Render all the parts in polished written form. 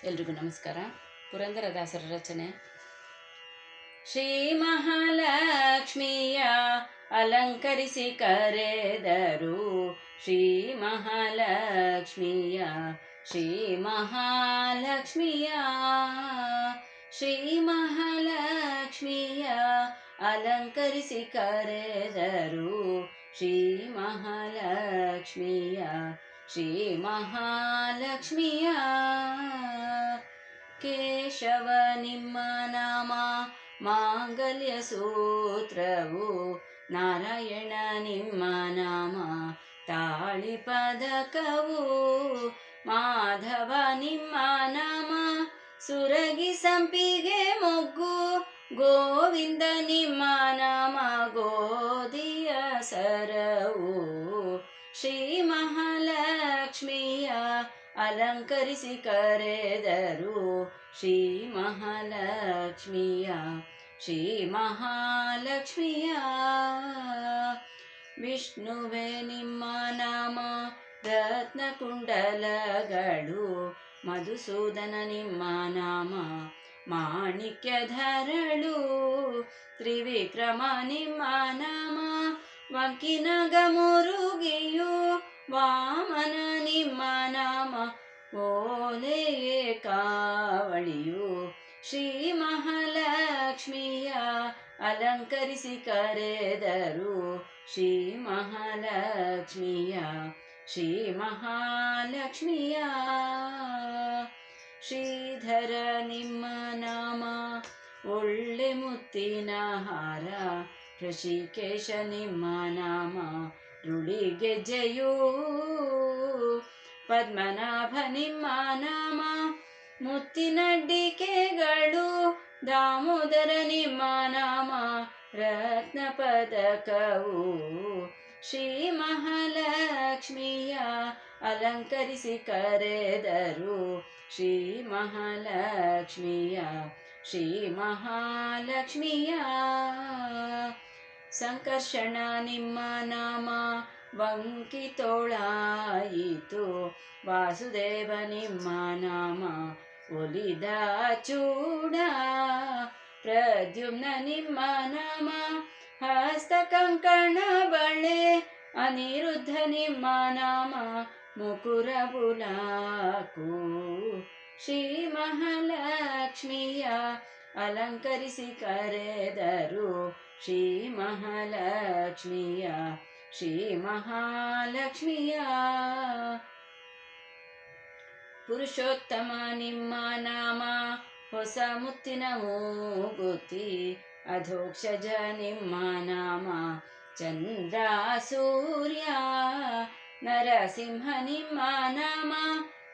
ಎಲ್ರಿಗೂ ನಮಸ್ಕಾರ. ಪುರಂದರದಾಸರ ರಚನೆ. ಶ್ರೀ ಮಹಾಲಕ್ಷ್ಮಿಯ ಅಲಂಕರಿಸಿ ಕರೆದರು, ಶ್ರೀ ಮಹಾಲಕ್ಷ್ಮಿಯ, ಶ್ರೀ ಮಹಾಲಕ್ಷ್ಮಿಯ, ಶ್ರೀ ಮಹಾಲಕ್ಷ್ಮಿಯ ಅಲಂಕರಿಸಿ ಕರೆದರು, ಶ್ರೀ ಮಹಾಲಕ್ಷ್ಮಿಯ, ಶ್ರೀ ಮಹಾಲಕ್ಷ್ಮಿಯ. ಕೇಶವ ನಿಮ್ಮ ನಾಮ ಮಾಂಗಲ್ಯ ಸೂತ್ರವು, ನಾರಾಯಣ ನಿಮ್ಮ ನಾಮ ತಾಳಿ ಪದಕವು, ಮಾಧವ ನಿಮ್ಮ ನಾಮ ಸುರಗಿ ಸಂಪಿಗೆ ಮೊಗ್ಗು, ಗೋವಿಂದ ನಿಮ್ಮ ನಾಮ ಗೋಧಿಯ ಸರವು. ಶ್ರೀ ಮಹಾಲಕ್ಷ್ಮಿಯ ಅಲಂಕರಿಸಿ ಕರೆದರು, ಶ್ರೀ ಮಹಾಲಕ್ಷ್ಮಿಯ, ಶ್ರೀ ಮಹಾಲಕ್ಷ್ಮಿಯ. ವಿಷ್ಣುವೇ ನಿಮ್ಮ ನಾಮ ರತ್ನಕುಂಡಲಗಳು, ಮಧುಸೂದನ ನಿಮ್ಮ ನಾಮ ಮಾಣಿಕ್ಯಧರಳು, ತ್ರಿವಿಕ್ರಮ ನಿಮ್ಮ ನಾಮ ವಂಕಿನಗ ಮುರುಗಿಯು, ವಾಮನ ನಿಮ್ಮ ನಾಮ ಓಲೆಯೇ ಕಾವಳಿಯು. ಶ್ರೀ ಮಹಾಲಕ್ಷ್ಮಿಯ ಅಲಂಕರಿಸಿ ಕರೆದರು, ಶ್ರೀ ಮಹಾಲಕ್ಷ್ಮಿಯ, ಶ್ರೀ ಮಹಾಲಕ್ಷ್ಮಿಯ. ಶ್ರೀಧರ ನಿಮ್ಮ ನಾಮ ಒಳ್ಳೆ ಮುತ್ತಿನ ಹಾರ, ಋಷಿಕೇಶ ನಿಮ್ಮ ನಾಮ ರುಳಿಗೆಜ್ಜೆಯು, ಪದ್ಮನಾಭ ನಿಮ್ಮ ನಾಮ ಮುತ್ತಿನಡ್ಡಿಕೆಗಳು, ದಾಮೋದರ ನಿಮ್ಮ ನಾಮ ರತ್ನ ಪದಕವು. ಶ್ರೀ ಮಹಾಲಕ್ಷ್ಮಿಯ ಅಲಂಕರಿಸಿ ಕರೆದರು, ಶ್ರೀ ಮಹಾಲಕ್ಷ್ಮಿಯ, ಶ್ರೀ ಮಹಾಲಕ್ಷ್ಮಿಯ. ಸಂಕರ್ಷಣ ನಿಮ್ಮ ನಾಮ ವಂಕಿತೋಳಾಯಿತು, ವಾಸುದೇವ ನಿಮ್ಮ ನಾಮ ಒಲಿದ ಚೂಡ, ಪ್ರದ್ಯುಮ್ನ ನಿಮ್ಮ ನಾಮ ಹಸ್ತ ಕಂಕಣ ಬಳೆ, ಅನಿರುದ್ಧ ನಿಮ್ಮ ನಾಮ ಮುಕುರ ಬುಲಾಕು. ಶ್ರೀ ಮಹಾಲಕ್ಷ್ಮಿಯ ಅಲಂಕರಿಸಿ ಕರೆದರು, ಶ್ರೀ ಮಹಾಲಕ್ಷ್ಮಿಯ, ಶ್ರೀ ಮಹಾಲಕ್ಷ್ಮಿಯ. ಪುರುಷೋತ್ತಮ ನಿಮ್ಮ ನಾಮ ಹೊಸ ಮುತ್ತಿನ ಮೂಗುತಿ, ಅಧೋಕ್ಷಜ ನಿಮ್ಮ ನಾಮ ಚಂದ್ರ ಸೂರ್ಯ, ನರಸಿಂಹ ನಿಮ್ಮ ನಾಮ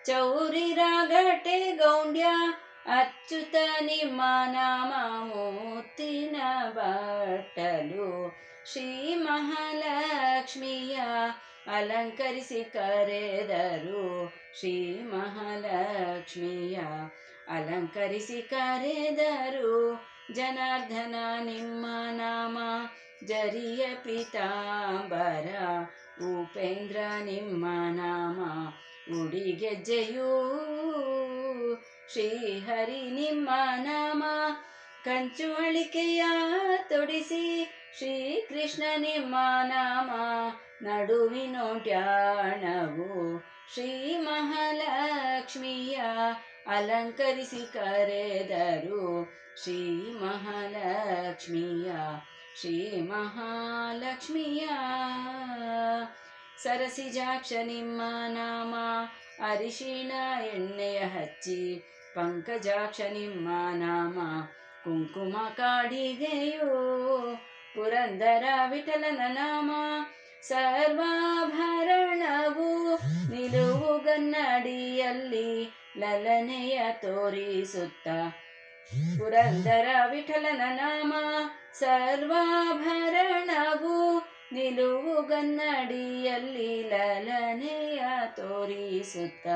ಚೌರಿ ರಾಗಟೆ ಗೌಂಡ್ಯ, ಅಚ್ಯುತ ನಿಮ್ಮ ನಾಮ ಮುತ್ತಿನ ಬಟ್ಟಲು. ಶ್ರೀ ಮಹಾಲಕ್ಷ್ಮಿಯ ಅಲಂಕರಿಸಿ ಕರೆದರು, ಶ್ರೀ ಮಹಾಲಕ್ಷ್ಮಿಯ ಅಲಂಕರಿಸಿ ಕರೆದರು. ಜನಾರ್ದನ ನಿಮ್ಮ ನಾಮ ಜರಿಯ ಪೀತಾಂಬರ, ಉಪೇಂದ್ರ ನಿಮ್ಮ ನಾಮ ಉಡಿಗೆಜ್ಜೆಯು, ಶ್ರೀಹರಿ ನಿಮ್ಮ ನಾಮ ಕಂಚು ಅಳಿಕೆಯ ತೊಡಿಸಿ, ಶ್ರೀಕೃಷ್ಣ ನಿಮ್ಮ ನಾಮ ನಡುವಿನೋಡ್ಯಾಣವು. ಶ್ರೀ ಮಹಾಲಕ್ಷ್ಮಿಯ ಅಲಂಕರಿಸಿ ಕರೆದರು, ಶ್ರೀ ಮಹಾಲಕ್ಷ್ಮಿಯ, ಶ್ರೀ ಮಹಾಲಕ್ಷ್ಮಿಯ. ಸರಸಿಜಾಕ್ಷ ನಿಮ್ಮ ನಾಮ ಅರಿಶಿಣ ಎಣ್ಣೆಯ ಹಚ್ಚಿ, ಪಂಕಜಾಕ್ಷ ನಿಮ್ಮ ನಾಮ ಕುಂಕುಮ ಕಾಡಿಗೆಯು, ಪುರಂದರ ವಿಠಲನ ನಾಮ ಸರ್ವಾಭರಣವು, ನಿಲುವುಗನ್ನಡಿಯಲ್ಲಿ ಲಲನೆಯ ತೋರಿಸುತ್ತ, ಪುರಂದರ ವಿಠಲನ ನಾಮ ಸರ್ವಾಭರಣವು, ನಿಲುವುಗನ್ನಡಿಯಲ್ಲಿ ಲಲನೆಯ ತೋರಿಸುತ್ತ.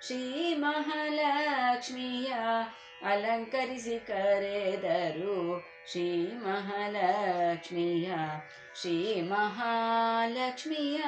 ಶ್ರೀ ಮಹಾಲಕ್ಷ್ಮಿಯ ಅಲಂಕರಿಸಿ ಕರೆದರು, ಶ್ರೀ ಮಹಾಲಕ್ಷ್ಮಿಯ, ಶ್ರೀ ಮಹಾಲಕ್ಷ್ಮಿಯ.